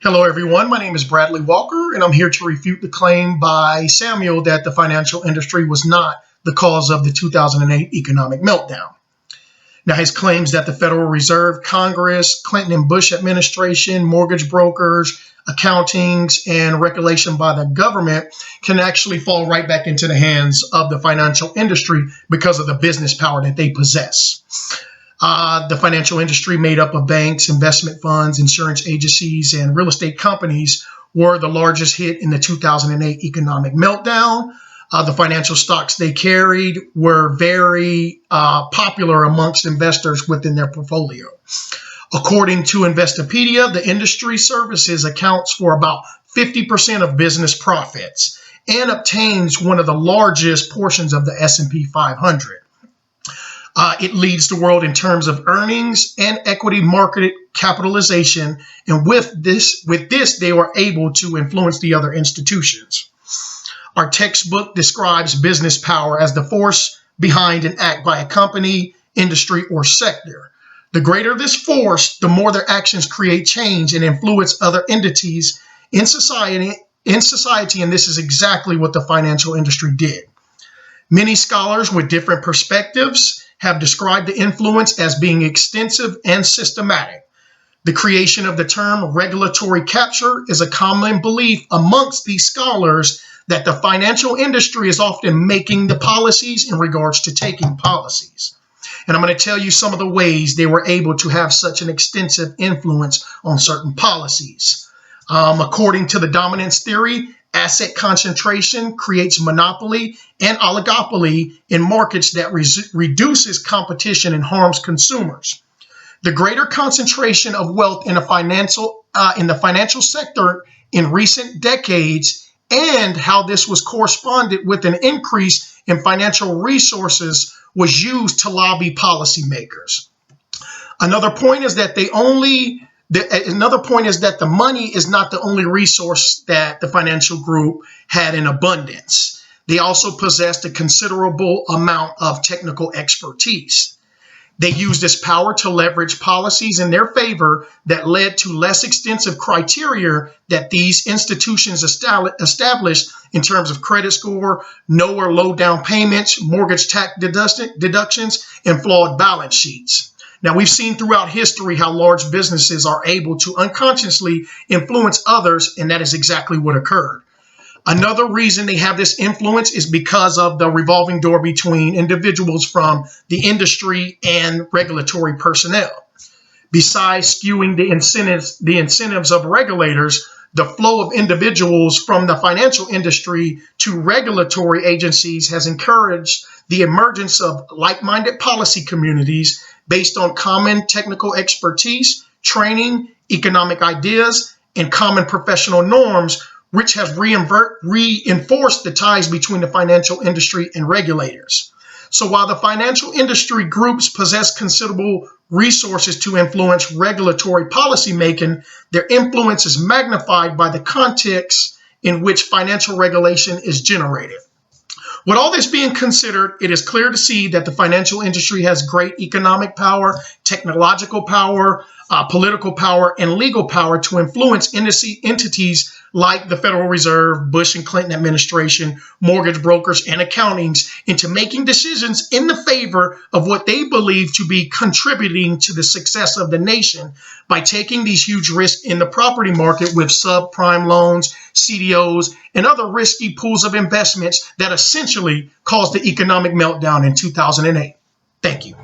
Hello, everyone. My name is Bradley Walker, and I'm here to refute the claim by Samuel that the financial industry was not the cause of the 2008 economic meltdown. Now, his claims that the Federal Reserve, Congress, Clinton and Bush administration, mortgage brokers, accountings, and regulation by the government can actually fall right back into the hands of the financial industry because of the business power that they possess. The financial industry, made up of banks, investment funds, insurance agencies, and real estate companies, were the largest hit in the 2008 economic meltdown. The financial stocks they carried were very popular amongst investors within their portfolio. According to Investopedia, the industry services accounts for about 50% of business profits and obtains one of the largest portions of the S&P 500. It leads the world in terms of earnings and equity market capitalization, and with this, they were able to influence the other institutions. Our textbook describes business power as the force behind an act by a company, industry, or sector. The greater this force, the more their actions create change and influence other entities in society, and this is exactly what the financial industry did. Many scholars with different perspectives have described the influence as being extensive and systematic. The creation of the term regulatory capture is a common belief amongst these scholars that the financial industry is often making the policies in regards to taking policies. And I'm going to tell you some of the ways they were able to have such an extensive influence on certain policies. According to the dominance theory, asset concentration creates monopoly and oligopoly in markets that reduces competition and harms consumers. The greater concentration of wealth in the financial sector in recent decades, and how this was corresponded with an increase in financial resources, was used to lobby policymakers. Another point is that the money is not the only resource that the financial group had in abundance. They also possessed a considerable amount of technical expertise. They used this power to leverage policies in their favor that led to less extensive criteria that these institutions established in terms of credit score, no or low down payments, mortgage tax deductions, and flawed balance sheets. Now, we've seen throughout history how large businesses are able to unconsciously influence others, and that is exactly what occurred. Another reason they have this influence is because of the revolving door between individuals from the industry and regulatory personnel. Besides skewing the incentives of regulators, the flow of individuals from the financial industry to regulatory agencies has encouraged the emergence of like-minded policy communities based on common technical expertise, training, economic ideas, and common professional norms, which has reinforced the ties between the financial industry and regulators. So while the financial industry groups possess considerable resources to influence regulatory policymaking, their influence is magnified by the context in which financial regulation is generated. With all this being considered, it is clear to see that the financial industry has great economic power, technological power, political power, and legal power to influence entities like the Federal Reserve, Bush and Clinton administration, mortgage brokers, and accountings into making decisions in the favor of what they believe to be contributing to the success of the nation by taking these huge risks in the property market with subprime loans, CDOs, and other risky pools of investments that essentially caused the economic meltdown in 2008. Thank you.